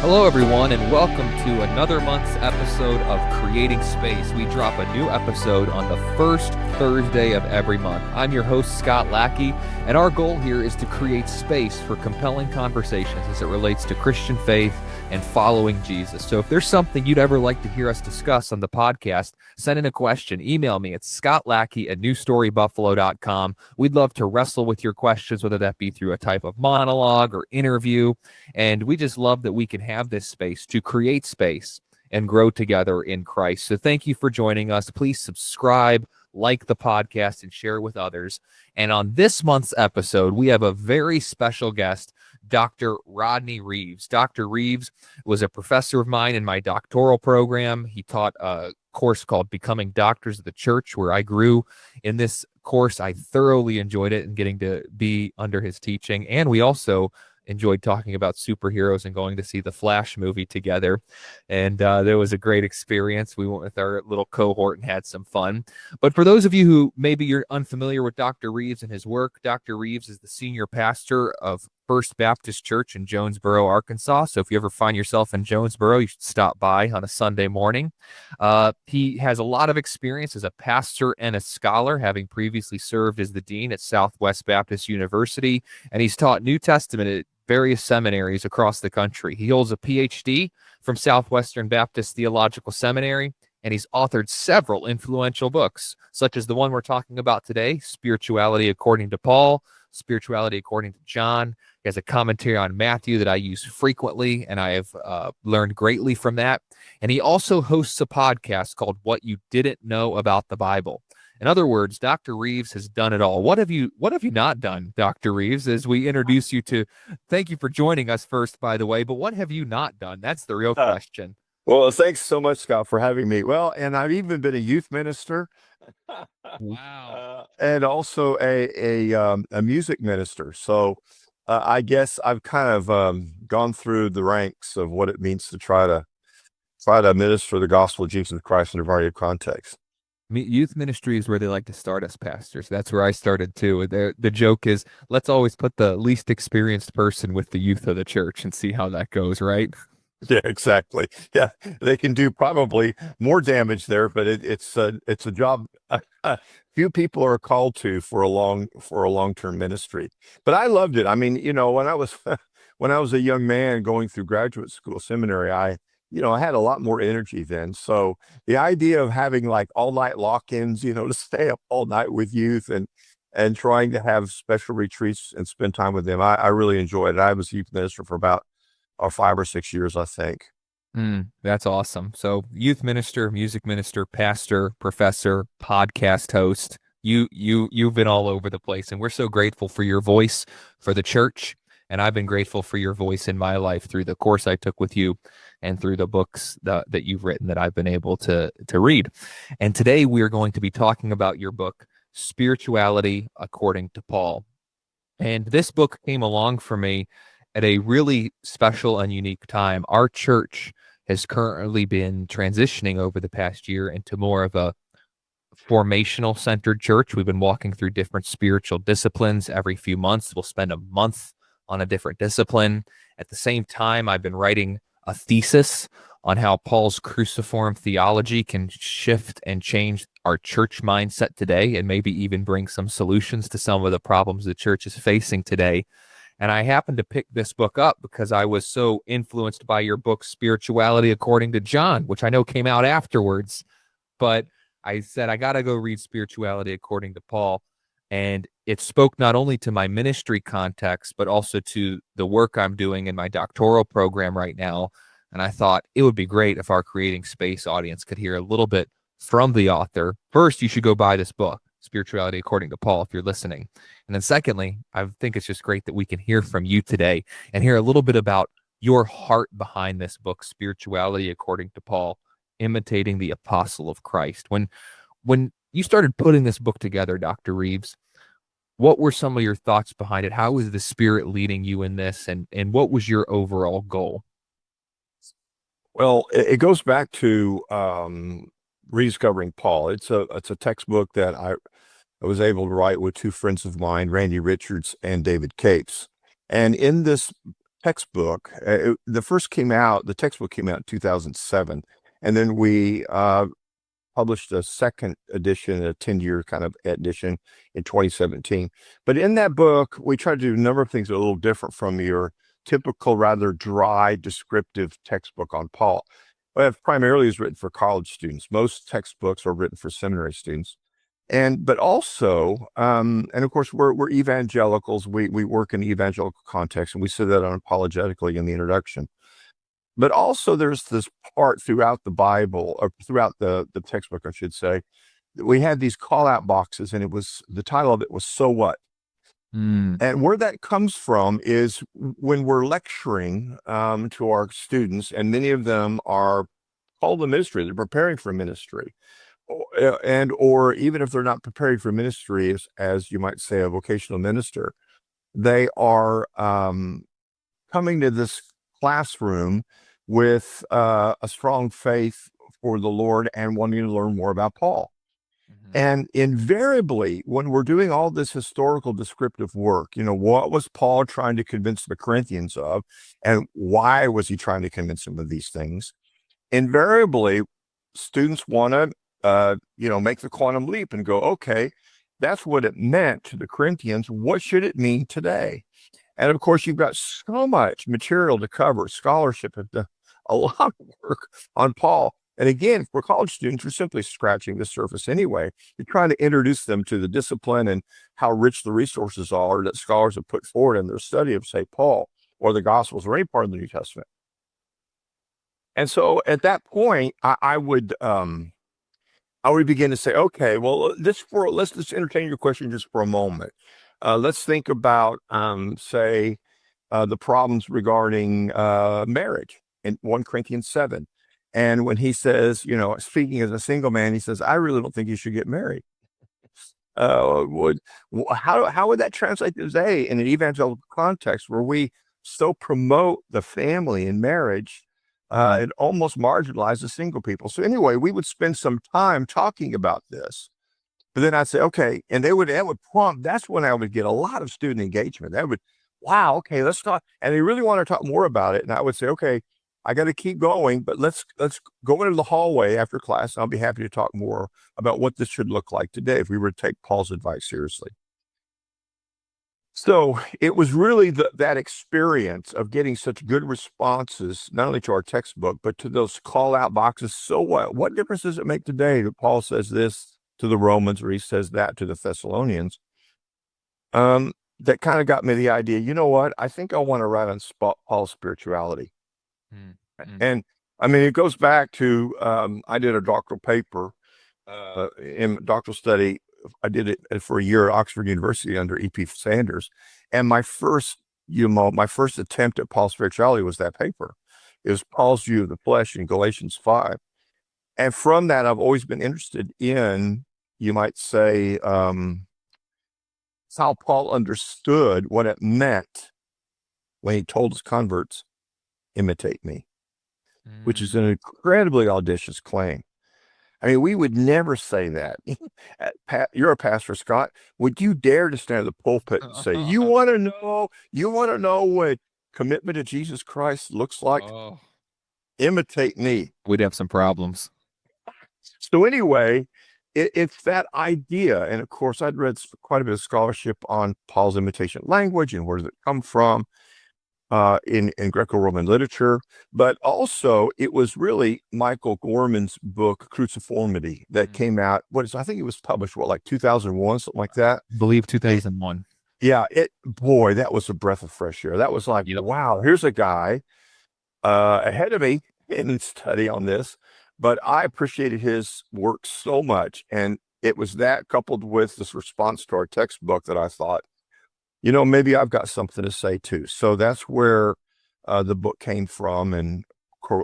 Hello, everyone, and welcome to another month's episode of Creating Space. We drop a new episode on the first Thursday of every month. I'm your host, Scott Lackey, and our goal here is to create space for compelling conversations as it relates to Christian faith and following Jesus. So if there's something you'd ever like to hear us discuss on the podcast, send in a question. Email me at scottlackey@newstorybuffalo.com. We'd love to wrestle with your questions, whether that be through a type of monologue or interview. And we just love that we can have this space to create space and grow together in Christ. So thank you for joining us. Please subscribe, like the podcast, and share it with others. And on this month's episode, we have a very special guest, Dr. Rodney Reeves. Dr. Reeves was a professor of mine in my doctoral program. He taught a course called Becoming Doctors of the Church, where I grew in this course. I thoroughly enjoyed it and getting to be under his teaching. And we also enjoyed talking about superheroes and going to see the Flash movie together. And there was a great experience. We went with our little cohort and had some fun. But for those of you who maybe you're unfamiliar with Dr. Reeves and his work, Dr. Reeves is the senior pastor of First Baptist Church in Jonesboro, Arkansas. So if you ever find yourself in Jonesboro, you should stop by on a Sunday morning. He has a lot of experience as a pastor and a scholar, having previously served as the dean at Southwest Baptist University, and he's taught New Testament at various seminaries across the country. He holds a PhD from Southwestern Baptist Theological Seminary, and he's authored several influential books, such as the one we're talking about today, Spirituality According to Paul, Spirituality According to John. He has a commentary on Matthew that I use frequently, and I have learned greatly from that. And he also hosts a podcast called What You Didn't Know About the Bible. In other words, Dr. Reeves has done it all. What have you not done, Dr. Reeves, as we introduce you to? Thank you for joining us first, by the way, but what have you not done? That's the real question. Well, thanks so much, Scott, for having me. Well, and I've even been a youth minister. Wow. And also a music minister. So I guess I've kind of gone through the ranks of what it means to try to minister the gospel of Jesus Christ in a variety of contexts. Youth ministry is where they like to start us pastors. That's where I started too. The joke is, let's always put the least experienced person with the youth of the church and see how that goes, right? Yeah, exactly. Yeah, they can do probably more damage there, but it's a job few people are called to for a long-term ministry. But I loved it. I mean, when I was when I was a young man going through graduate school seminary, I had a lot more energy then. So the idea of having like all night lock-ins, to stay up all night with youth and trying to have special retreats and spend time with them, I really enjoyed it. I was a youth minister for about 5 or 6 years, I think. That's awesome. So youth minister, music minister, pastor, professor, podcast host, you've been all over the place, and we're so grateful for your voice for the church. And I've been grateful for your voice in my life through the course I took with you and through the books that you've written that I've been able to read. And today we are going to be talking about your book, Spirituality According to Paul. And this book came along for me at a really special and unique time. Our church has currently been transitioning over the past year into more of a formational centered church. We've been walking through different spiritual disciplines every few months. We'll spend a month on a different discipline. At the same time, I've been writing a thesis on how Paul's cruciform theology can shift and change our church mindset today, and maybe even bring some solutions to some of the problems the church is facing today. And I happened to pick this book up because I was so influenced by your book, Spirituality According to John, which I know came out afterwards. But I said, I got to go read Spirituality According to Paul. And it spoke not only to my ministry context, but also to the work I'm doing in my doctoral program right now. And I thought it would be great if our Creating Space audience could hear a little bit from the author. First, you should go buy this book, Spirituality According to Paul, if you're listening. And then secondly, I think it's just great that we can hear from you today and hear a little bit about your heart behind this book, Spirituality According to Paul, Imitating the Apostle of Christ. When you started putting this book together, Dr. Reeves, what were some of your thoughts behind it? How was the Spirit leading you in this? And what was your overall goal? Well, it goes back to rediscovering Paul. It's a textbook that I was able to write with two friends of mine, Randy Richards and David Capes. And in this textbook. The textbook came out in 2007, and then we published a second edition, a 10-year kind of edition in 2017. But in that book, we tried to do a number of things that are a little different from your typical, rather dry, descriptive textbook on Paul. But primarily is written for college students. Most textbooks are written for seminary students. But also, and of course, we're evangelicals. We work in evangelical context, and we say that unapologetically in the introduction. But also, there's this part throughout the Bible, or throughout the textbook, I should say, that we had these call out boxes, and the title of it was "So What." And where that comes from is when we're lecturing to our students, and many of them are called to ministry, they're preparing for ministry, or even if they're not preparing for ministry, as you might say, a vocational minister, they are coming to this classroom with a strong faith for the Lord and wanting to learn more about Paul. And invariably, when we're doing all this historical descriptive work, what was Paul trying to convince the Corinthians of, and why was he trying to convince them of these things? Invariably, students want to, make the quantum leap and go, okay, that's what it meant to the Corinthians. What should it mean today? And of course, you've got so much material to cover. Scholarship have done a lot of work on Paul. And again, for college students, we're simply scratching the surface anyway. You're trying to introduce them to the discipline and how rich the resources are that scholars have put forward in their study of, say, Paul or the Gospels or any part of the New Testament. And so at that point, I would begin to say, okay, well, let's just entertain your question just for a moment. Let's think about, say, the problems regarding marriage in 1 Corinthians 7. And when he says, speaking as a single man, he says, I really don't think you should get married. How would that translate today in an evangelical context where we so promote the family and marriage, it almost marginalizes single people? So anyway, we would spend some time talking about this. But then I'd say, okay, and that would prompt, that's when I would get a lot of student engagement. Wow, okay, let's talk. And they really want to talk more about it. And I would say, okay, I got to keep going, but let's go into the hallway after class. I'll be happy to talk more about what this should look like today if we were to take Paul's advice seriously. So it was really that experience of getting such good responses, not only to our textbook, but to those call out boxes. So what difference does it make today that Paul says this to the Romans, or he says that to the Thessalonians? That kind of got me the idea, you know what? I think I want to write on Paul's spirituality. And I mean, it goes back to, I did a doctoral paper in doctoral study. I did it for a year at Oxford University under E.P. Sanders. And my first attempt at Paul's spirituality was that paper. It was Paul's view of the flesh in Galatians 5. And from that, I've always been interested in, you might say, how Paul understood what it meant when he told his converts, imitate me, which is an incredibly audacious claim. I mean, we would never say that. You're a pastor, Scott. Would you dare to stand in the pulpit and say, you want to know what commitment to Jesus Christ looks like? Oh. Imitate me. We'd have some problems. So anyway, it's that idea. And of course, I'd read quite a bit of scholarship on Paul's imitation language and where does it come from in Greco-Roman literature. But also, it was really Michael Gorman's book, Cruciformity, that came out. I think it was published, like 2001, something like that? I believe 2001. Yeah, boy, that was a breath of fresh air. That was like, wow, here's a guy ahead of me in study on this. But I appreciated his work so much. And it was that coupled with this response to our textbook that I thought, maybe I've got something to say too. So that's where the book came from. And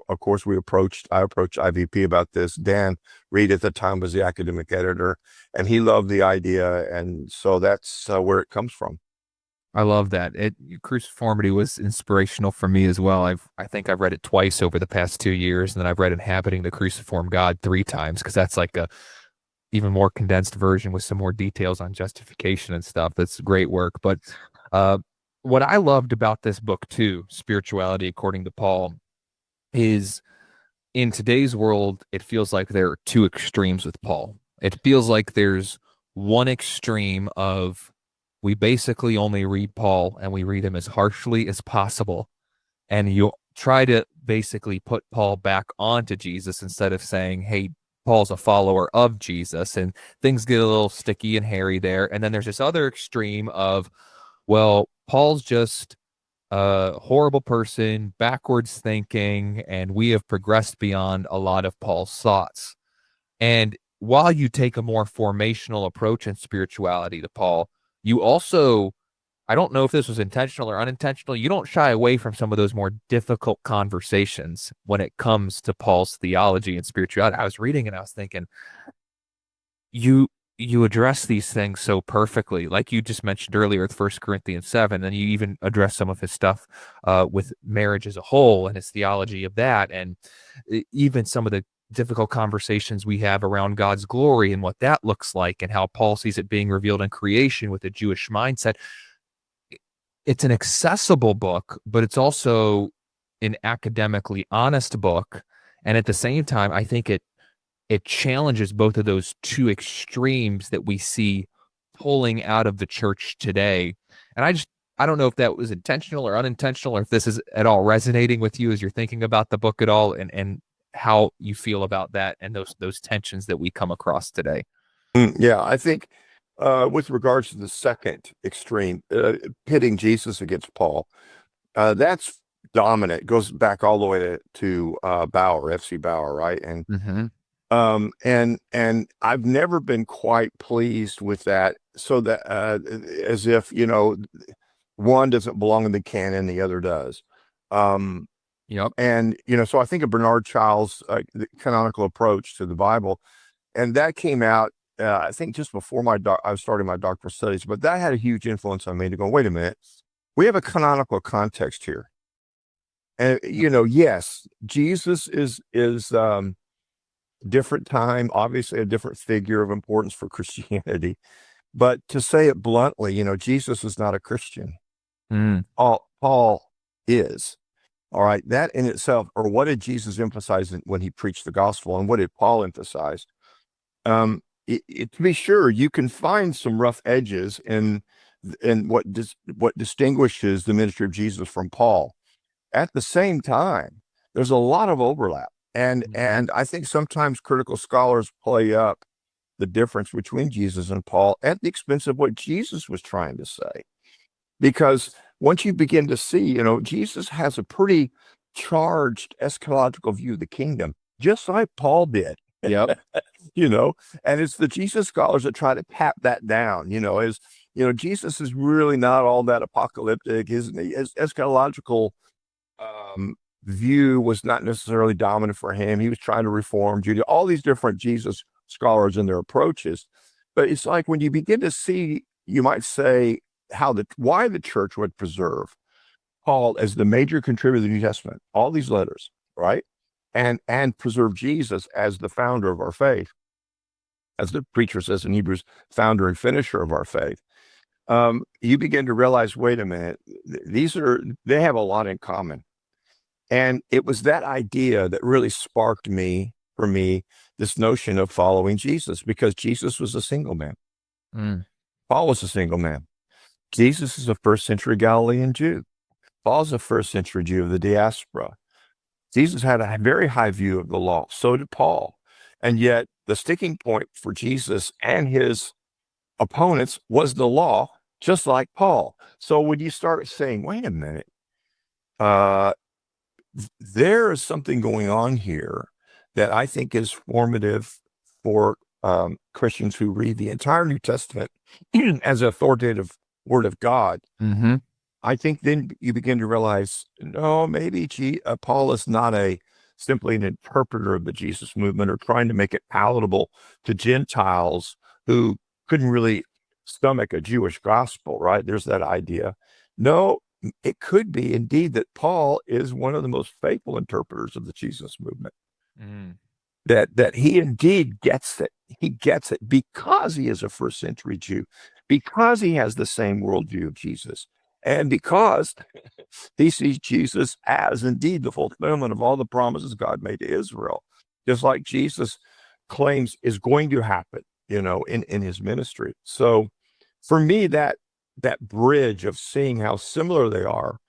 of course, I approached IVP about this. Dan Reed at the time was the academic editor, and he loved the idea. And so that's where it comes from. I love that. Cruciformity was inspirational for me as well. I think I've read it twice over the past 2 years, and then I've read Inhabiting the Cruciform God 3 times, because that's like a even more condensed version with some more details on justification and stuff. That's great work. But what I loved about this book too, Spirituality According to Paul, is in today's world, it feels like there are two extremes with Paul. It feels like there's one extreme of we basically only read Paul and we read him as harshly as possible. And you try to basically put Paul back onto Jesus instead of saying, hey, Paul's a follower of Jesus. And things get a little sticky and hairy there. And then there's this other extreme of, well, Paul's just a horrible person, backwards thinking, and we have progressed beyond a lot of Paul's thoughts. And while you take a more formational approach in spirituality to Paul, you also, I don't know if this was intentional or unintentional, you don't shy away from some of those more difficult conversations when it comes to Paul's theology and spirituality. I was reading and I was thinking, you you address these things so perfectly, like you just mentioned earlier with 1 Corinthians 7, and you even address some of his stuff with marriage as a whole and his theology of that, and even some of the difficult conversations we have around God's glory and what that looks like and how Paul sees it being revealed in creation with a Jewish mindset. It's an accessible book, but it's also an academically honest book, and at the same time I think it challenges both of those two extremes that we see pulling out of the church today. And I don't know if that was intentional or unintentional, or if this is at all resonating with you as you're thinking about the book at all, and how you feel about that and those tensions that we come across today. Yeah, I think with regards to the second extreme, pitting Jesus against Paul, that's dominant. It goes back all the way to Bauer, FC Bauer, right? And Mm-hmm. and I've never been quite pleased with that. So that as if, one doesn't belong in the canon, the other does. Um, Yep. and so I think of Bernard Child's the canonical approach to the Bible, and that came out. I think just before I was starting my doctoral studies, but that had a huge influence on me to go, wait a minute, we have a canonical context here. And yes, Jesus is different time, obviously a different figure of importance for Christianity. But to say it bluntly, Jesus is not a Christian. Mm. Paul is. All right. That in itself, or what did Jesus emphasize when he preached the gospel, and what did Paul emphasize? To be sure, you can find some rough edges in what distinguishes the ministry of Jesus from Paul. At the same time, there's a lot of overlap. And I think sometimes critical scholars play up the difference between Jesus and Paul at the expense of what Jesus was trying to say. Because once you begin to see, Jesus has a pretty charged eschatological view of the kingdom, just like Paul did. Yep. And it's the Jesus scholars that try to tap that down, as Jesus is really not all that apocalyptic. His eschatological view was not necessarily dominant for him. He was trying to reform Judaism, all these different Jesus scholars and their approaches. But it's like when you begin to see, you might say, why the church would preserve Paul as the major contributor to the New Testament, all these letters, right? And preserve Jesus as the founder of our faith, as the preacher says in Hebrews, founder and finisher of our faith. You begin to realize, wait a minute, they have a lot in common. And it was that idea that really sparked for me, this notion of following Jesus, because Jesus was a single man. Mm. Paul was a single man. Jesus is a first century Galilean Jew. Paul's a first century Jew of the diaspora. Jesus had a very high view of the law. So did Paul. And yet the sticking point for Jesus and his opponents was the law, just like Paul. So when you start saying, wait a minute, there is something going on here that I think is formative for Christians who read the entire New Testament as an authoritative word of God. Mm-hmm. I think then you begin to realize, no, maybe Paul is not simply an interpreter of the Jesus movement or trying to make it palatable to Gentiles who couldn't really stomach a Jewish gospel, right? There's that idea. No, it could be indeed that Paul is one of the most faithful interpreters of the Jesus movement. Mm. That he indeed gets it. He gets it because he is a first century Jew, because he has the same worldview of Jesus. And because he sees Jesus as indeed the fulfillment of all the promises God made to Israel, just like Jesus claims is going to happen, in his ministry. So for me, that bridge of seeing how similar they are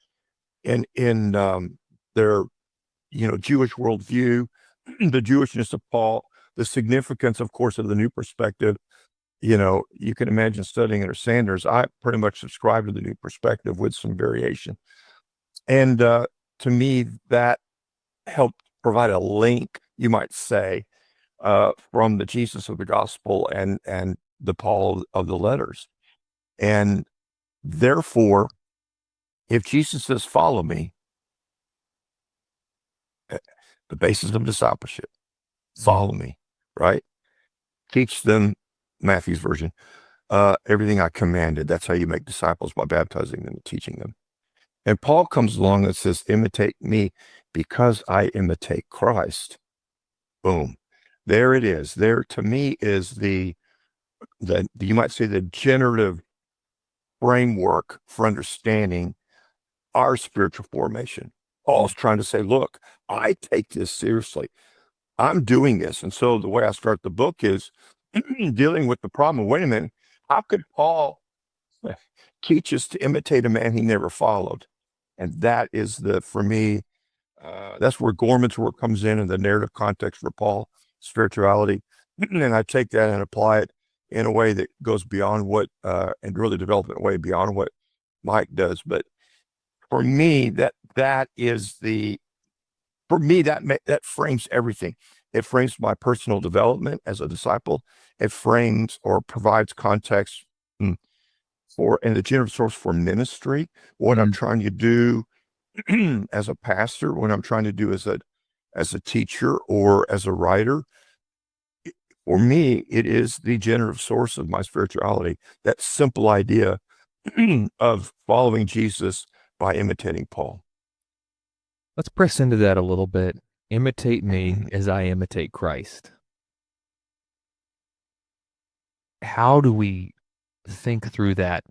in their Jewish worldview, the Jewishness of Paul, the significance, of course, of the new perspective. You can imagine studying under Sanders. I pretty much subscribe to the new perspective with some variation. And to me, that helped provide a link, you might say, from the Jesus of the gospel and the Paul of the letters. And therefore, if Jesus says, follow me, the basis of discipleship, follow me, right? Teach them, Matthew's version, everything I commanded. That's how you make disciples, by baptizing them and teaching them. And Paul comes along and says, imitate me because I imitate Christ. Boom. There it is. There, to me, is the you might say, the generative framework for understanding our spiritual formation. Paul's trying to say, look, I take this seriously. I'm doing this. And so the way I start the book is dealing with the problem. Wait a minute. How could Paul teach us to imitate a man he never followed? And that is for me, that's where Gorman's work comes in the narrative context for Paul, spirituality. And I take that and apply it in a way that goes beyond what, and really develop it in a way beyond what Mike does. But for me, that frames everything. It frames my personal development as a disciple. It frames or provides context and the generative source for ministry, what I'm trying to do as a pastor, what I'm trying to do as a teacher or as a writer. For me, it is the generative source of my spirituality, that simple idea of following Jesus by imitating Paul. Let's press into that a little bit. Imitate me as I imitate Christ. How do we think through that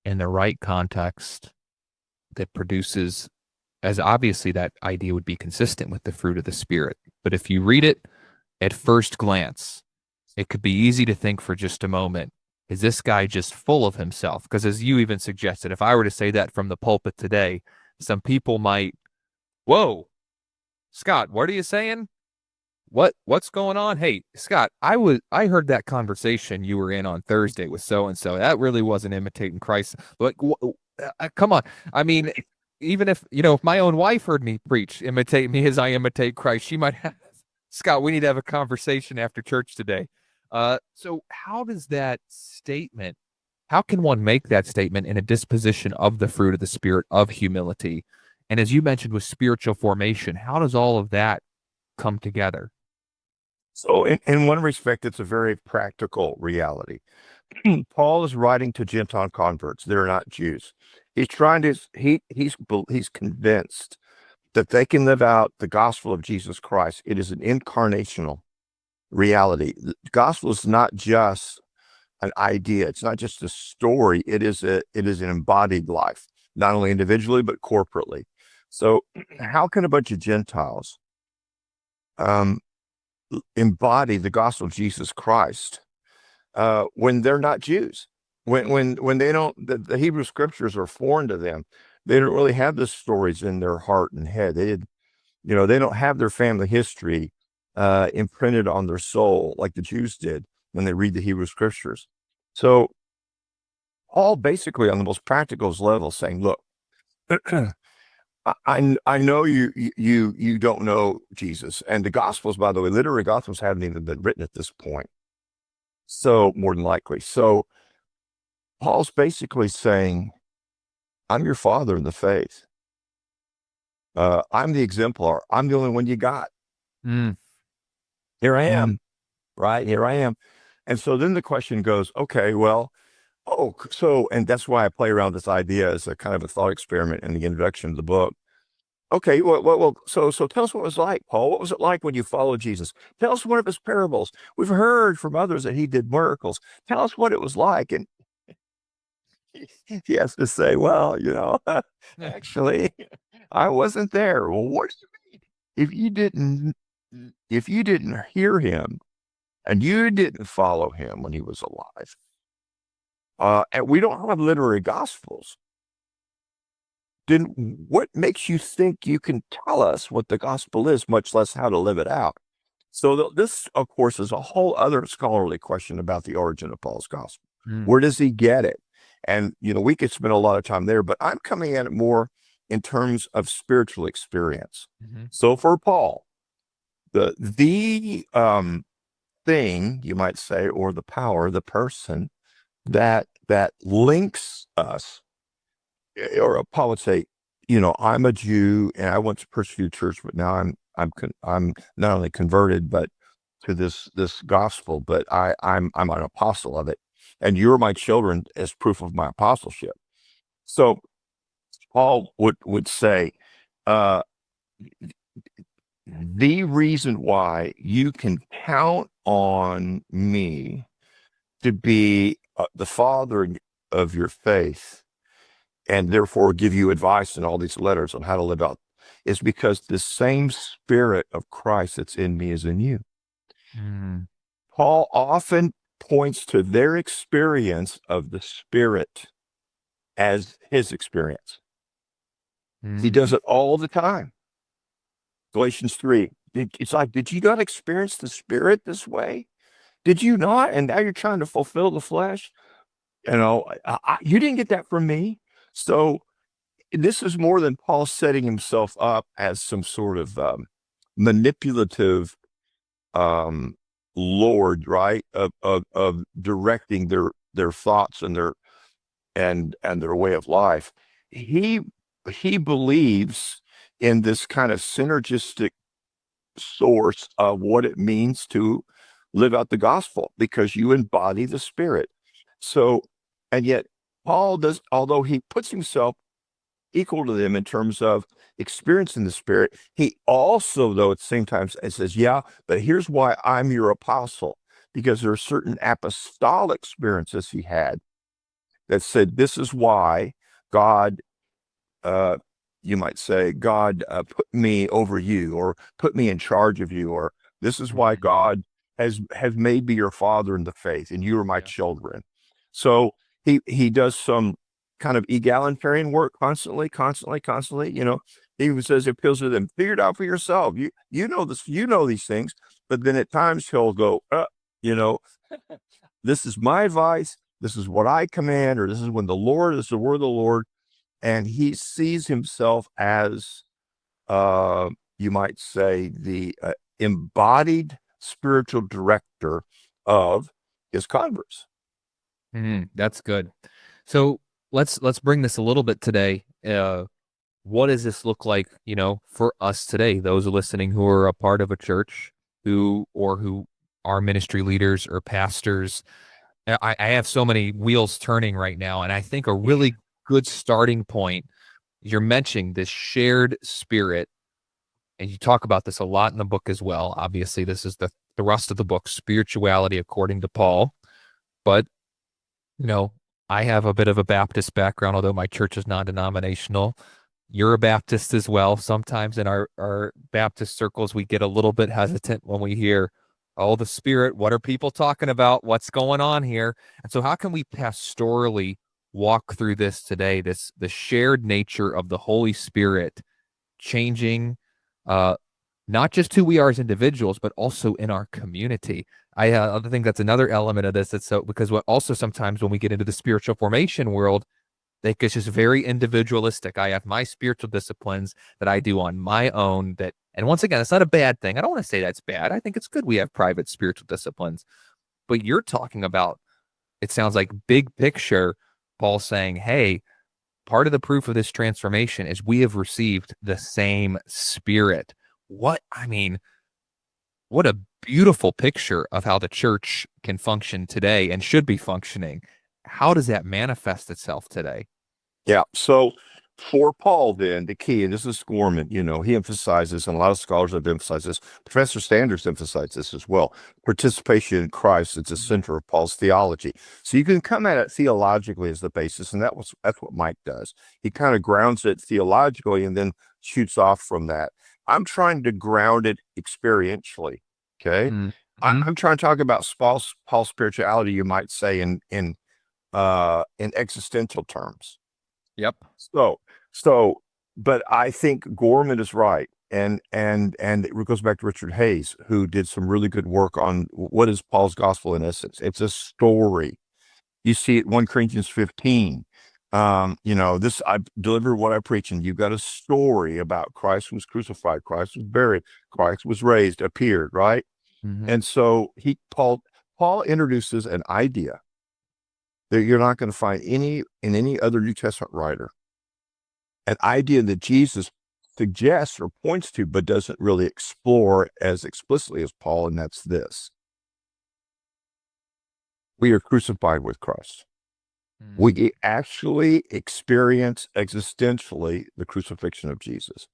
in the right context that produces, as obviously that idea would be consistent with the fruit of the Spirit? But if you read it at first glance, it could be easy to think for just a moment, is this guy just full of himself? Because as you even suggested, if I were to say that from the pulpit today, some people might, whoa, Scott, what are you saying? What's going on? Hey, Scott, I heard that conversation you were in on Thursday with so and so. That really wasn't imitating Christ. Like, come on. I mean, even if my own wife heard me preach, imitate me as I imitate Christ, she might have, Scott, we need to have a conversation after church today. So how does that statement, how can one make that statement in a disposition of the fruit of the Spirit of humility? And as you mentioned with spiritual formation, how does all of that come together? So in one respect, it's a very practical reality. Paul is writing to Gentile converts. They're not Jews. He's trying to, he's convinced that they can live out the gospel of Jesus Christ. It is an incarnational reality. The gospel is not just an idea. It's not just a story. It is an embodied life, not only individually, but corporately. So how can a bunch of Gentiles embody the gospel of Jesus Christ when they're not Jews? When they don't, the Hebrew scriptures are foreign to them. They don't really have the stories in their heart and head. They don't have their family history imprinted on their soul like the Jews did when they read the Hebrew scriptures. So Paul basically on the most practical level saying, look, I know you don't know Jesus, and the Gospels, by the way, literary Gospels haven't even been written at this point. So more than likely, so Paul's basically saying, I'm your father in the faith. I'm the exemplar. I'm the only one you got. Mm. Here I am, right? Here I am. And so then the question goes, okay, well, and that's why I play around this idea as a kind of a thought experiment in the introduction of the book. Okay, so tell us what it was like, Paul. What was it like when you followed Jesus? Tell us one of his parables. We've heard from others that he did miracles. Tell us what it was like. And he has to say, well, actually, I wasn't there. Well, what do you mean? If you didn't hear him and you didn't follow him when he was alive, and we don't have literary gospels, then what makes you think you can tell us what the gospel is, much less how to live it out? So this, of course, is a whole other scholarly question about the origin of Paul's gospel. Mm. Where does he get it? And, we could spend a lot of time there, but I'm coming at it more in terms of spiritual experience. Mm-hmm. So for Paul, the thing, you might say, or the power, the person that links us, or Paul would say, I'm a Jew and I went to persecuted church, but now I'm not only converted, but to this gospel, but I'm an apostle of it, and you're my children as proof of my apostleship. So Paul would say, uh, the reason why you can count on me to be the father of your faith, and therefore give you advice in all these letters on how to live out, is because the same spirit of Christ that's in me is in you. Mm. Paul often points to their experience of the Spirit as his experience. Mm. He does it all the time. Galatians 3. It's like, did you not experience the Spirit this way? Did you not? And now you're trying to fulfill the flesh? You didn't get that from me. So this is more than Paul setting himself up as some sort of manipulative Lord, right? Of directing their thoughts and their way of life. He believes in this kind of synergistic source of what it means to live out the gospel, because you embody the Spirit. So, and yet Paul does, although he puts himself equal to them in terms of experiencing the Spirit, he also, though, at the same time, says, yeah, but here's why I'm your apostle, because there are certain apostolic experiences he had that said, this is why God, uh, you might say, God put me over you, or put me in charge of you, or this is why God has made me your father in the faith, and you are my children. So he does some kind of egalitarian work constantly. He even says, it appeals to them, figure it out for yourself. You know this, these things, but then at times he'll go, you know, this is my advice. This is what I command, or this is the word of the Lord. And he sees himself as, you might say, the embodied spiritual director of his converts. That's good. So let's bring this a little bit today. What does this look like, for us today? Those listening who are a part of a church, who are ministry leaders or pastors. I have so many wheels turning right now, and I think a really good starting point, you're mentioning this shared spirit, and you talk about this a lot in the book as well. Obviously, this is the thrust of the book, spirituality according to Paul. But, I have a bit of a Baptist background, although my church is non-denominational. You're a Baptist as well. Sometimes in our Baptist circles, we get a little bit hesitant when we hear, oh, the Spirit, what are people talking about? What's going on here? And so how can we pastorally walk through this today, the shared nature of the Holy Spirit changing not just who we are as individuals, but also in our community? I think that's another element of this. That's so, because what also sometimes when we get into the spiritual formation world, it's just very individualistic. I have my spiritual disciplines that I do on my own. And once again, it's not a bad thing. I don't want to say that's bad. I think it's good we have private spiritual disciplines. But you're talking about, it sounds like big picture, Paul saying, hey, part of the proof of this transformation is we have received the same Spirit. What a beautiful picture of how the church can function today and should be functioning. How does that manifest itself today? Yeah. So For Paul, then, the key, and this is Gorman, he emphasizes, and a lot of scholars have emphasized this, Professor Sanders emphasized this as well. Participation in Christ is the center of Paul's theology. So you can come at it theologically as the basis, and that's what Mike does. He kind of grounds it theologically and then shoots off from that. I'm trying to ground it experientially. Okay. Mm-hmm. I'm trying to talk about Paul's spirituality, you might say, in existential terms. Yep. So, so, but I think Gorman is right, and it goes back to Richard Hayes, who did some really good work on what is Paul's gospel in essence. It's a story. You see it 1 Corinthians 15. This I deliver what I preach, and you've got a story about Christ was crucified, Christ was buried, Christ was raised, appeared, right? Mm-hmm. And so Paul introduces an idea that you're not going to find in any other New Testament writer, an idea that Jesus suggests or points to, but doesn't really explore as explicitly as Paul, and that's this: we are crucified with Christ. We actually experience existentially the crucifixion of Jesus.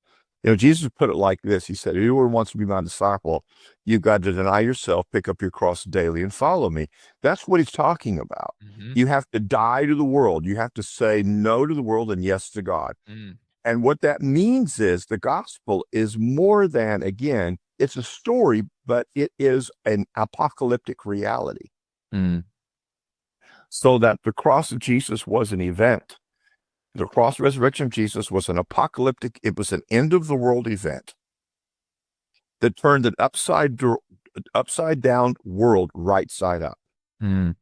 Jesus put it like this. He said, anyone wants to be my disciple, you've got to deny yourself, pick up your cross daily, and follow me. That's what he's talking about. Mm-hmm. You have to die to the world. You have to say no to the world and yes to God. Mm. And what that means is the gospel is more than, again, it's a story, but it is an apocalyptic reality. Mm. So that the cross of Jesus was an event. The cross resurrection of Jesus was an apocalyptic, it was an end of the world event that turned an upside down world right side up. Mm.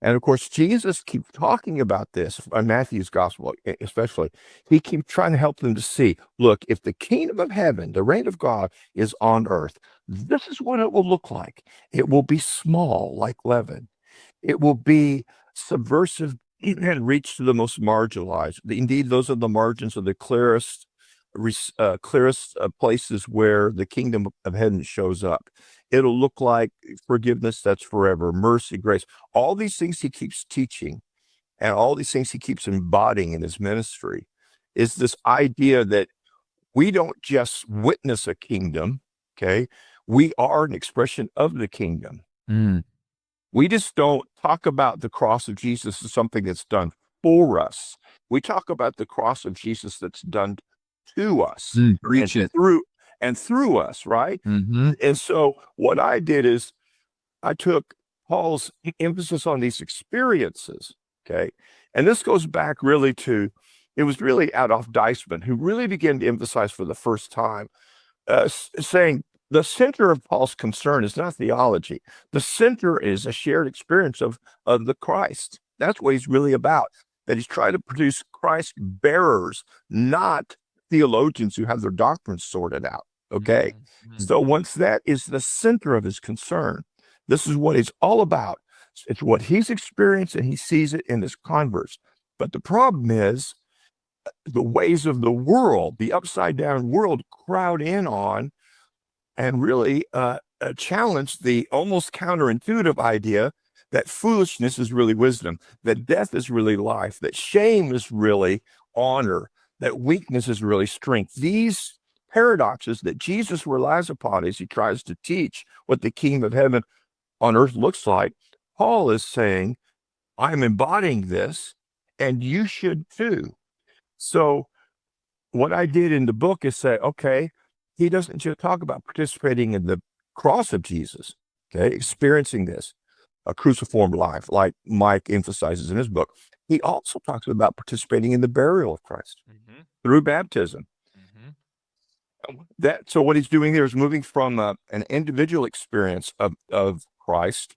And of course, Jesus keeps talking about this in Matthew's gospel, especially. He keeps trying to help them to see, look, if the kingdom of heaven, the reign of God is on earth, this is what it will look like. It will be small like leaven. It will be subversive and reach to the most marginalized. Indeed, those are the margins of the clearest places where the kingdom of heaven shows up. It'll look like forgiveness that's forever, mercy, grace, all these things he keeps teaching, and all these things he keeps embodying in his ministry is this idea that we don't just witness a kingdom, okay? We are an expression of the kingdom. Mm. We just don't talk about the cross of Jesus as something that's done for us. We talk about the cross of Jesus that's done to us Preach it. and through us, right? Mm-hmm. And so what I did is I took Paul's emphasis on these experiences, okay? And this goes back really to, it was really Adolf Deisman who really began to emphasize for the first time, saying the center of Paul's concern is not theology. The center is a shared experience of the Christ. That's what he's really about, that he's trying to produce Christ bearers, not theologians who have their doctrines sorted out, okay? Mm-hmm. So once that is the center of his concern, this is what it's all about. It's what he's experienced, and he sees it in his converts. But the problem is the ways of the world, the upside down world, crowd in on and really challenge the almost counterintuitive idea that foolishness is really wisdom, that death is really life, that shame is really honor, that weakness is really strength. These paradoxes that Jesus relies upon as he tries to teach what the kingdom of heaven on earth looks like, Paul is saying, I'm embodying this, and you should too. So what I did in the book is say, okay, he doesn't just talk about participating in the cross of Jesus, okay, experiencing this, a cruciform life, like Mike emphasizes in his book. He also talks about participating in the burial of Christ through baptism. So what he's doing there is moving from an individual experience of Christ,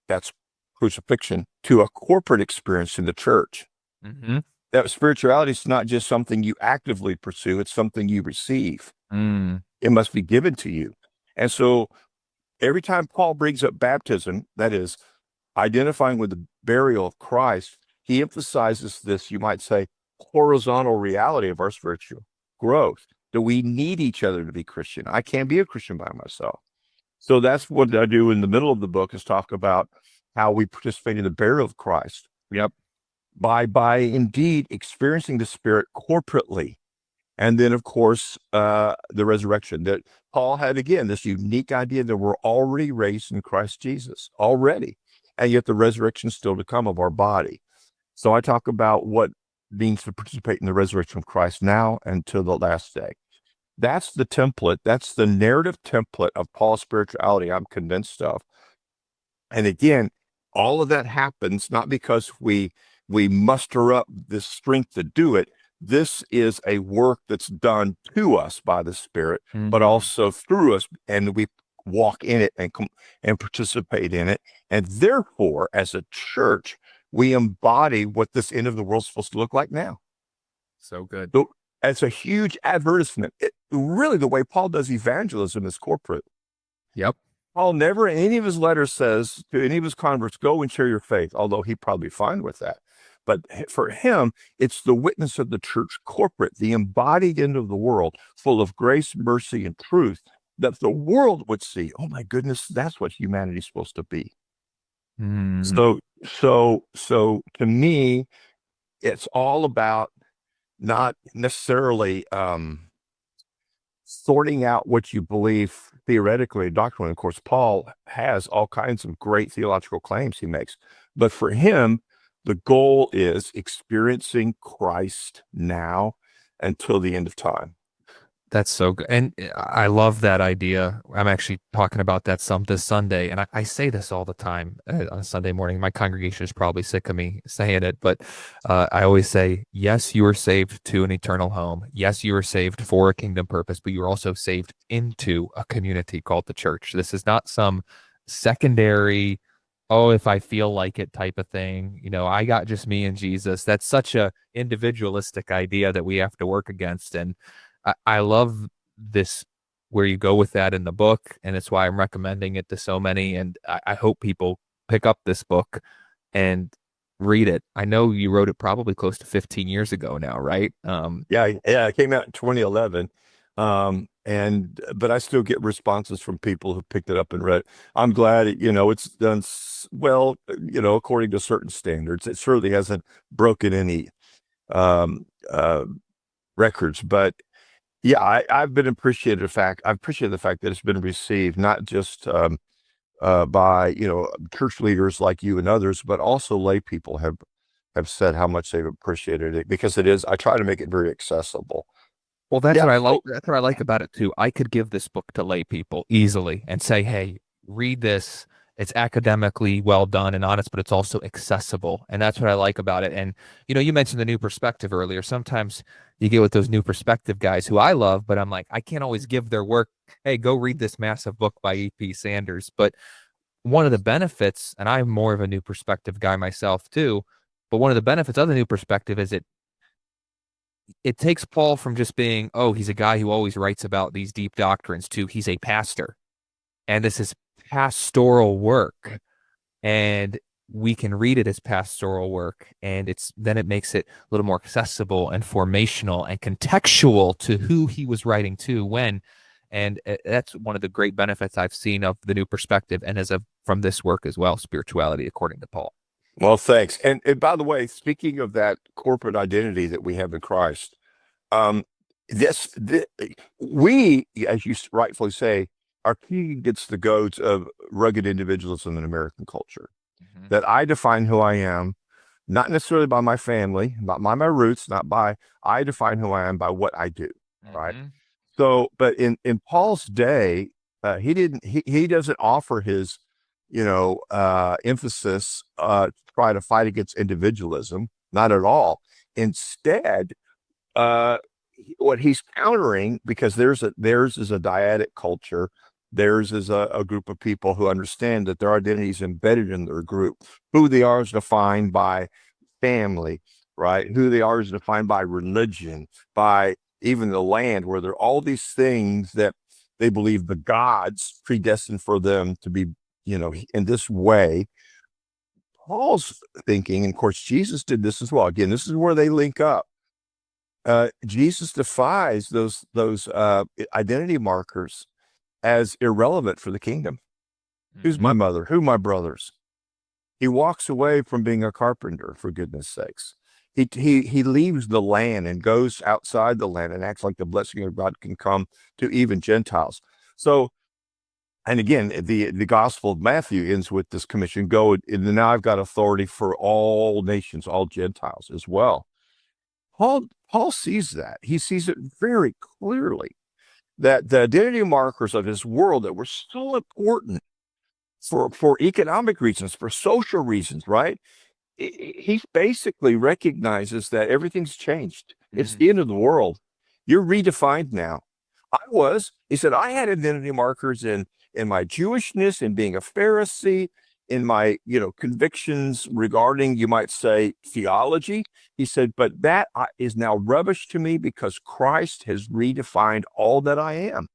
that's crucifixion, to a corporate experience in the church. Mm-hmm. That spirituality is not just something you actively pursue, it's something you receive. Mm. It must be given to you. And so every time Paul brings up baptism, that is identifying with the burial of Christ, he emphasizes this, you might say, horizontal reality of our spiritual growth, that we need each other to be Christian. I can't be a Christian by myself. So that's what I do in the middle of the book, is talk about how we participate in the burial of Christ. Yep. by indeed experiencing the Spirit corporately. And then, of course, the resurrection that Paul had, again, this unique idea that we're already raised in Christ Jesus, already. And yet the resurrection is still to come of our body. So I talk about what means to participate in the resurrection of Christ now and to the last day. That's the template. That's the narrative template of Paul's spirituality, I'm convinced of. And again, all of that happens not because we muster up this strength to do it. This is a work that's done to us by the Spirit, but also through us, and we walk in it and participate in it. And therefore, as a church, we embody what this end of the world is supposed to look like now. So good. So, as a huge advertisement, really the way Paul does evangelism is corporate. Yep. Paul never in any of his letters says to any of his converts, go and share your faith, although he'd probably be fine with that. But for him, it's the witness of the church corporate, the embodied end of the world, full of grace, mercy, and truth, that the world would see, oh my goodness, that's what humanity's supposed to be. So to me, it's all about not necessarily sorting out what you believe theoretically, doctrinally. Of course, Paul has all kinds of great theological claims he makes, but for him, the goal is experiencing Christ now until the end of time. That's so good. And I love that idea. I'm actually talking about that some this Sunday. And I say this all the time on a Sunday morning. My congregation is probably sick of me saying it, but I always say, yes, you are saved to an eternal home. Yes, you are saved for a kingdom purpose, but you're also saved into a community called the church. This is not some secondary, oh, if I feel like it type of thing. You know, I got just me and Jesus. That's such a individualistic idea that we have to work against. And I love this where you go with that in the book, and it's why I'm recommending it to so many. And I hope people pick up this book and read it. I know you wrote it probably close to 15 years ago now, right? Yeah, it came out in 2011. But I still get responses from people who picked it up and read it. I'm glad it's done well, according to certain standards. It certainly hasn't broken any um, uh, records, but yeah, I've appreciated the fact that it's been received not just by church leaders like you and others, but also lay people have said how much they've appreciated it because I try to make it very accessible. Well, that's Yeah. what I like. That's what I like about it too. I could give this book to lay people easily and say, "Hey, read this. It's academically well done and honest, but it's also accessible." And that's what I like about it. And you mentioned the new perspective earlier. Sometimes you get with those new perspective guys who I love, but I'm like, I can't always give their work. Hey, go read this massive book by E.P. Sanders. But one of the benefits, and I'm more of a new perspective guy myself too, but one of the benefits of the new perspective is it takes Paul from just being, oh, he's a guy who always writes about these deep doctrines to he's a pastor. And this is pastoral work. And we can read it as pastoral work. And then it makes it a little more accessible and formational and contextual to who he was writing to when. And that's one of the great benefits I've seen of the new perspective and from this work as well, spirituality, according to Paul. Well, thanks. And by the way, speaking of that corporate identity that we have in Christ, um, this we, as you rightfully say, are competing against the goads of rugged individualism in American culture. That I define who I am, not necessarily by my family, not by my roots, not by I define who I am by what I do. Right. So, but in Paul's day, he doesn't offer his emphasis to try to fight against individualism, not at all. Instead, uh, what he's countering, because theirs is a dyadic culture, theirs is a group of people who understand that their identity is embedded in their group. Who they are is defined by family, right? Who they are is defined by religion, by even the land, where there are all these things that they believe the gods predestined for them to be, in this way. Paul's thinking, and of course, Jesus did this as well. Again, this is where they link up. Jesus defies those identity markers as irrelevant for the kingdom. Who's my mother? Who are my brothers? He walks away from being a carpenter, for goodness sakes. He leaves the land and goes outside the land and acts like the blessing of God can come to even Gentiles. So, and again, the Gospel of Matthew ends with this commission: go, and now I've got authority for all nations, all Gentiles as well. Paul sees that. He sees it very clearly, that the identity markers of his world that were so important for economic reasons, for social reasons, right? He basically recognizes that everything's changed. It's Mm-hmm. the end of the world. You're redefined now. He said, I had identity markers in my Jewishness, in being a Pharisee, in my, convictions regarding, you might say, theology. He said, but that is now rubbish to me because Christ has redefined all that I am.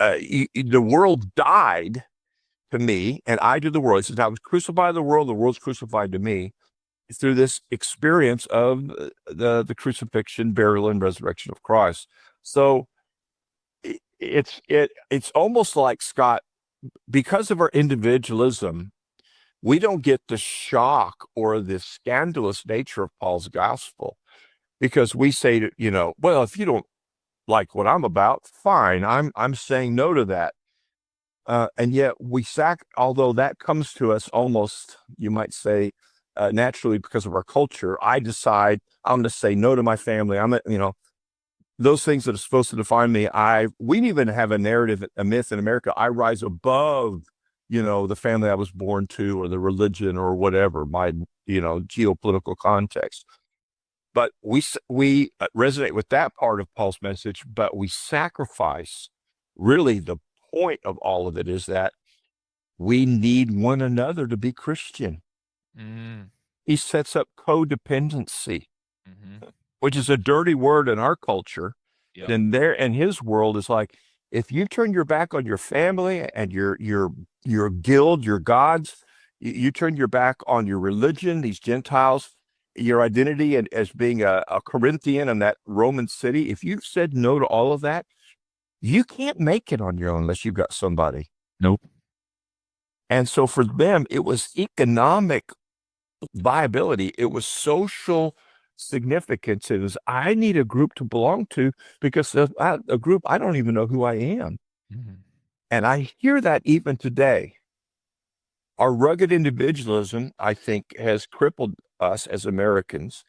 The world died to me, and I to the world. He says, I was crucified to the world, the world's crucified to me, through this experience of the crucifixion, burial, and resurrection of Christ. So it's almost like, Scott, because of our individualism, we don't get the shock or the scandalous nature of Paul's gospel, because we say, well, if you don't like what I'm about, fine. I'm saying no to that. And yet although that comes to us almost, you might say, naturally because of our culture, I decide I'm going to say no to my family. Those things that are supposed to define me. We even have a narrative, a myth in America. I rise above, the family I was born to, or the religion, or whatever, my, geopolitical context. But we resonate with that part of Paul's message, but we sacrifice. Really, the point of all of it is that we need one another to be Christian. Mm-hmm. He sets up codependency, Mm-hmm. which is a dirty word in our culture. Yep. Then there in his world is like, if you turn your back on your family and your guild, your gods, you turn your back on your religion, these Gentiles, your identity and as being a Corinthian in that Roman city, if you've said no to all of that, you can't make it on your own unless you've got somebody. Nope. And so for them, it was economic viability. It was social significance. It was, I need a group to belong to, because a group, I don't even know who I am. Mm-hmm. And I hear that even today. Our rugged individualism, I think, has crippled us as Americans,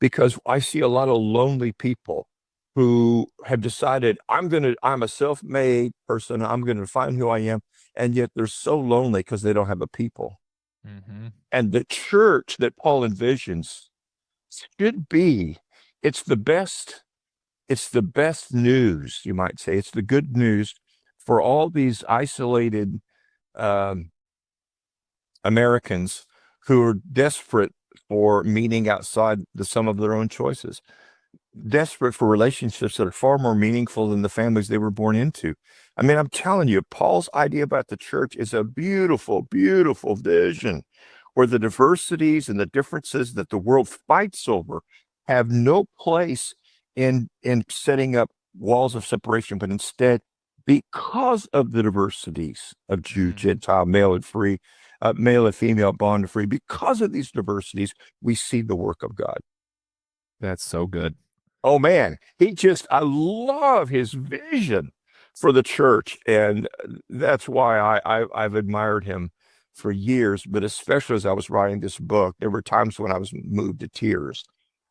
because I see a lot of lonely people who have decided, I'm a self-made person. I'm going to find who I am. And yet they're so lonely because they don't have a people. Mm-hmm. And the church that Paul envisions should be, it's the best, it's the best news, you might say. It's the good news for all these isolated um, Americans who are desperate for meaning outside the sum of their own choices, desperate for relationships that are far more meaningful than the families they were born into. I mean, I'm telling you, Paul's idea about the church is a beautiful, beautiful vision where the diversities and the differences that the world fights over have no place in setting up walls of separation, but instead, because of the diversities of Jew, Mm-hmm. Gentile, male and free, male and female, bond and free, because of these diversities, we see the work of God. That's so good. Oh man, I love his vision for the church. And that's why I've admired him for years, but especially as I was writing this book, there were times when I was moved to tears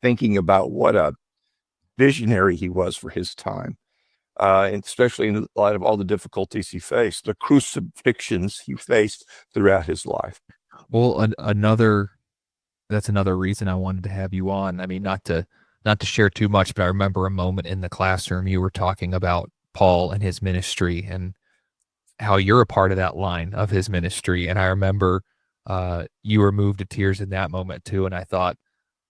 thinking about what a visionary he was for his time. And especially in light of all the difficulties he faced, the crucifixions he faced throughout his life. Well, that's another reason I wanted to have you on. I mean, not to share too much, but I remember a moment in the classroom you were talking about Paul and his ministry and how you're a part of that line of his ministry. And I remember you were moved to tears in that moment too. And I thought,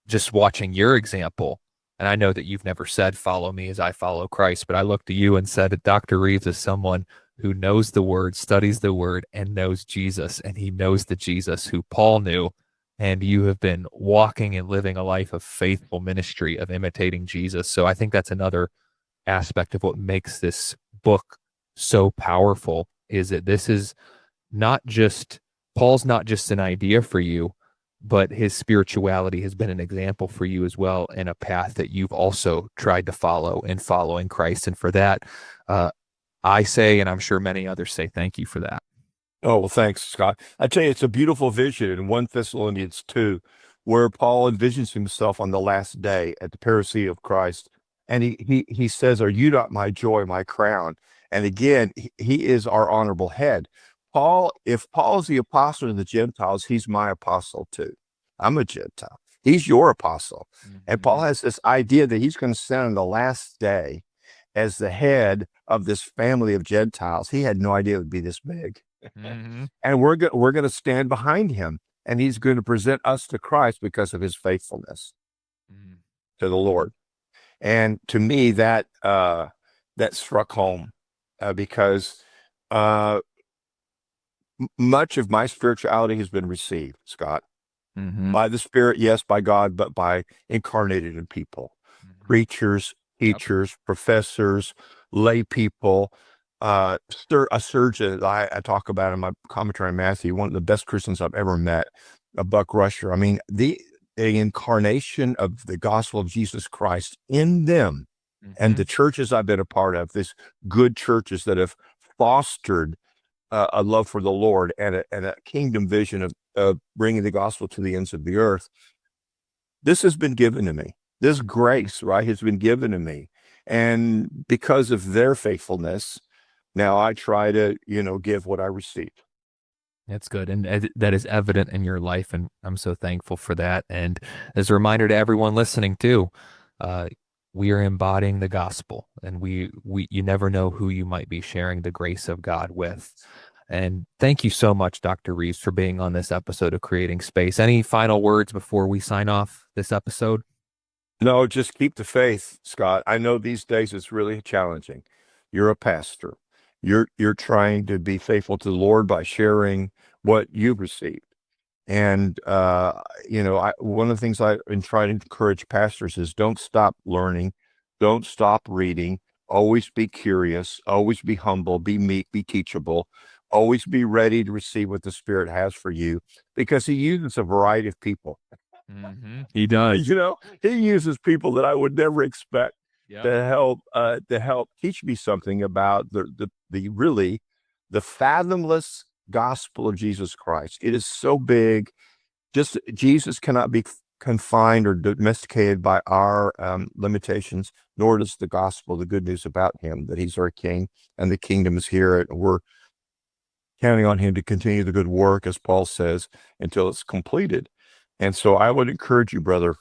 just watching your example, and I know that you've never said, follow me as I follow Christ, but I looked at you and said that Dr. Reeves is someone who knows the word, studies the word, and knows Jesus. And he knows the Jesus who Paul knew. And you have been walking and living a life of faithful ministry, of imitating Jesus. So I think that's another aspect of what makes this book so powerful, is that this is not just Paul's not just an idea for you, but his spirituality has been an example for you as well, in a path that you've also tried to follow in following Christ. And for that, uh, I say, and I'm sure many others say, thank you for that. Oh, well, thanks, Scott. I tell you, it's a beautiful vision in 1 Thessalonians 2, where Paul envisions himself on the last day at the parousia of Christ. And he says, "Are you not my joy, my crown?" And again, he is our honorable head. If Paul is the apostle to the Gentiles, he's my apostle too. I'm a Gentile. He's your apostle. And Paul has this idea that he's going to stand on the last day as the head of this family of Gentiles. He had no idea it would be this big. Mm-hmm. And we're going to stand behind him, and he's going to present us to Christ because of his faithfulness to the Lord. And to me, that struck home because much of my spirituality has been received, Scott, by the Spirit, yes, by God, but by incarnated in people, preachers, teachers, professors, lay people. A surgeon I talk about in my commentary on Matthew, one of the best Christians I've ever met, a Buck Rusher. I mean, the incarnation of the gospel of Jesus Christ in them, and the churches I've been a part of, these good churches that have fostered a love for the Lord and a kingdom vision of bringing the gospel to the ends of the earth. This has been given to me. This grace, right, has been given to me. And because of their faithfulness, now I try to, give what I received. That's good. And that is evident in your life. And I'm so thankful for that. And as a reminder to everyone listening too, we are embodying the gospel, and you never know who you might be sharing the grace of God with. And thank you so much, Dr. Reeves, for being on this episode of Creating Space. Any final words before we sign off this episode? No, just keep the faith, Scott. I know these days it's really challenging. You're a pastor. You're trying to be faithful to the Lord by sharing what you've received. And one of the things I've been trying to encourage pastors is don't stop learning, don't stop reading, always be curious, always be humble, be meek, be teachable, always be ready to receive what the Spirit has for you, because he uses a variety of people. He does. He uses people that I would never expect Yep. to help teach me something about the fathomless gospel of Jesus Christ. It is so big. Just Jesus cannot be confined or domesticated by our limitations, nor does the gospel, the good news about him, that he's our king and the kingdom is here. And we're counting on him to continue the good work, as Paul says, until it's completed. And so I would encourage you, brother,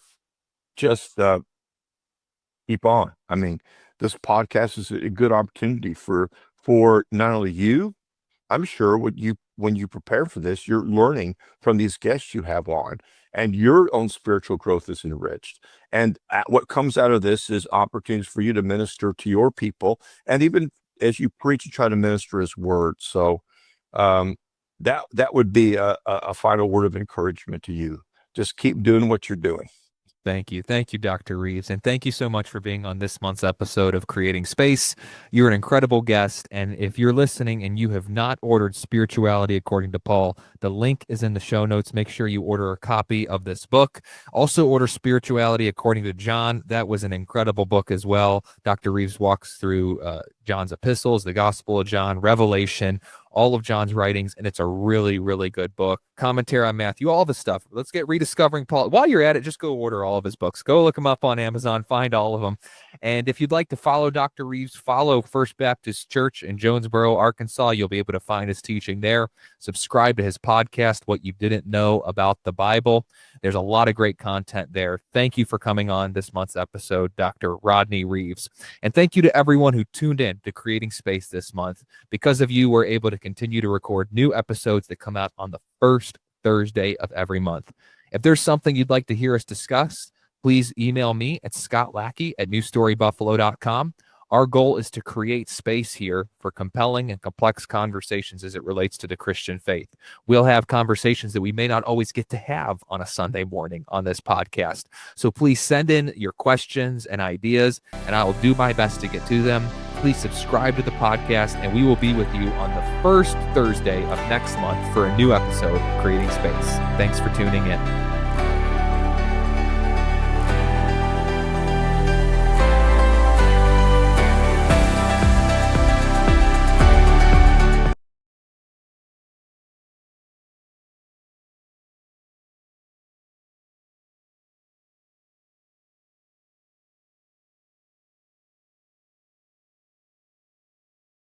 just keep on. I mean, this podcast is a good opportunity for not only you. I'm sure when you prepare for this, you're learning from these guests you have on, and your own spiritual growth is enriched. And what comes out of this is opportunities for you to minister to your people, and even as you preach, you try to minister his word. So that would be a final word of encouragement to you. Just keep doing what you're doing. Thank you. Thank you, Dr. Reeves. And thank you so much for being on this month's episode of Creating Space. You're an incredible guest. And if you're listening and you have not ordered Spirituality According to Paul, the link is in the show notes. Make sure you order a copy of this book. Also order Spirituality According to John. That was an incredible book as well. Dr. Reeves walks through John's epistles, the Gospel of John, Revelation, all of John's writings, and it's a really, really good book. Commentary on Matthew, all the stuff. Let's get Rediscovering Paul. While you're at it, just go order all of his books. Go look them up on Amazon, find all of them. And if you'd like to follow Dr. Reeves, follow First Baptist Church in Jonesboro, Arkansas. You'll be able to find his teaching there. Subscribe to his podcast, What You Didn't Know About the Bible. There's a lot of great content there. Thank you for coming on this month's episode, Dr. Rodney Reeves. And thank you to everyone who tuned in to Creating Space this month. Because of you, we're able to continue to record new episodes that come out on the first Thursday of every month. If there's something you'd like to hear us discuss, please email me at scottlackie@newstorybuffalo.com. Our goal is to create space here for compelling and complex conversations as it relates to the Christian faith. We'll have conversations that we may not always get to have on a Sunday morning on this podcast. So please send in your questions and ideas, and I will do my best to get to them. Please subscribe to the podcast, and we will be with you on the first Thursday of next month for a new episode of Creating Space. Thanks for tuning in.